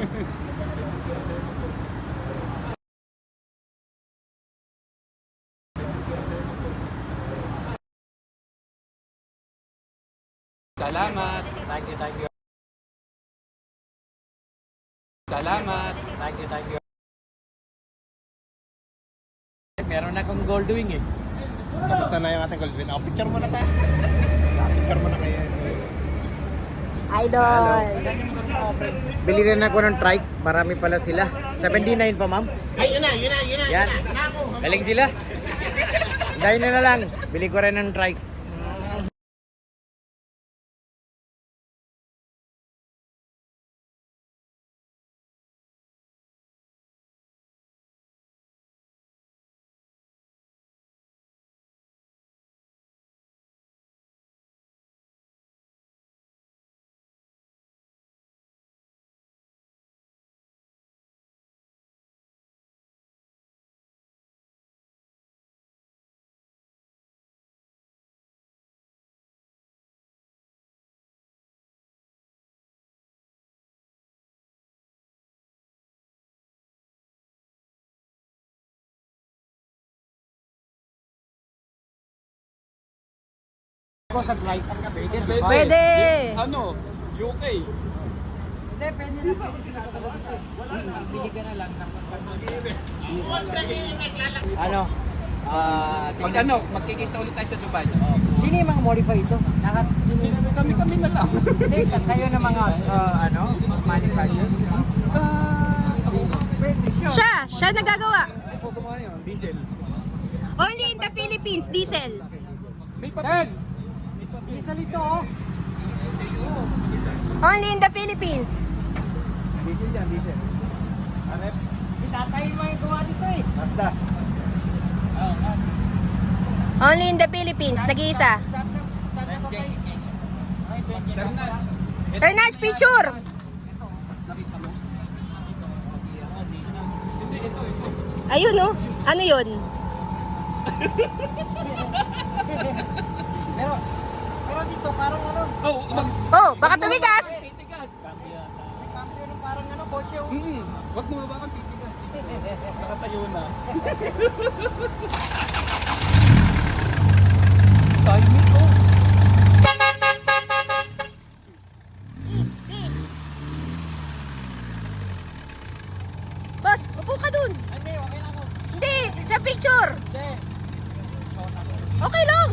Salamat. Thank you, thank you. Salamat. Thank you, thank you. Meron akong gold wing eh. Tapos na yung ating gold win. Picture mo na tayo. Picture mo na kayo. Idol. Bili rin ako ng trike. Marami pala sila. 79 pa, ma'am. Ay, yun na. Yan. Galing sila. Dahil na lang. Bili ko rin ng trike. Ako sa trike. Pwede. Ano? UK. Hindi, pwede na. Pwede sila. Bili ka na lang. Ano? Pag ano, magkikita ulit tayo sa Dubai. Sino yung mga modify ito? Lahat. Kami na lang. Hindi, kayo na mga manufacturer. Pwede siya. Siya nagagawa. Ito gumawa yun. Diesel. Only in the Philippines, diesel. May papel. Diesel ito oh. Only in the Philippines. Diesel yan, diesel. Arep. Itatay mo yung gawa dito eh. Basta. Only in the Philippines, nag-iisa. Ernest, picture! Ayun oh. Ano yun? Pero dito parang ano, Oh, baka tumigas. may cambio ng parang ano, kotse oh. Wag mo ba kang titigas? Nakatayo na. Timing ko. Boss, upo ka dun. Hindi, okay na ako. Hindi, sa picture. Hindi. Okay lang.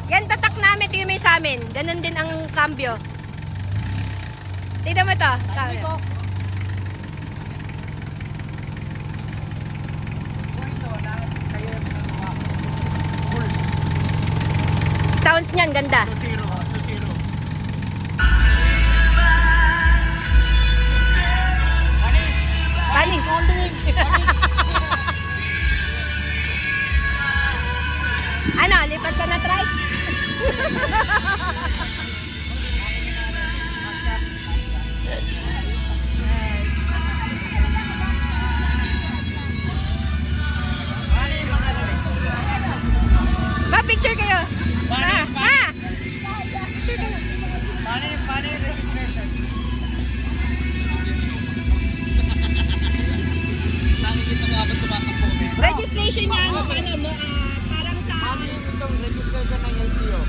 Yan tatak namin, tingnan mo yung sa amin. Ganon din ang cambio. Tingnan mo ito. Timing ko. Sounds niyan, ganda. 2-0. Panis. Ano, lipat ka na trike? Ma, picture kayo. Ma, ma. Picture kayo. Paano yung registration? Registration niya, ano, parang sa... Paano yung itong registration ng LTO?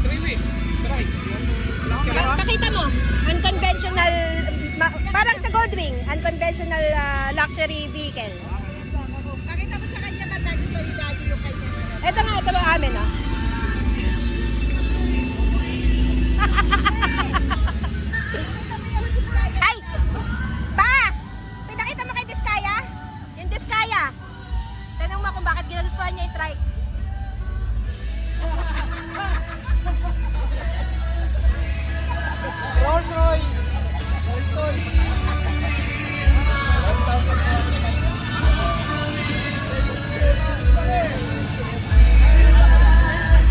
3 weeks. Try. Pakita mo, unconventional, parang sa Goldwing, unconventional luxury vehicle. Pakita mo sa kanya matagi validado yung kanya. Ito ba amin, oh. Ay! Pa! Pinakita mo kay Diskaya? Yung Diskaya. Tanong mo kung bakit ginagustuhan niya yung trike. Rolls Royce! Rolls Royce!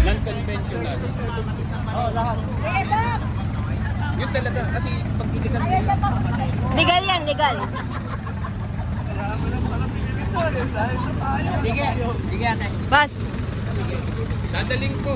Non-conventional. Lahat. Yun talaga. Kasi pag illegal Legal yan, legal. Sige, sige ate. Boss, dadaling ko.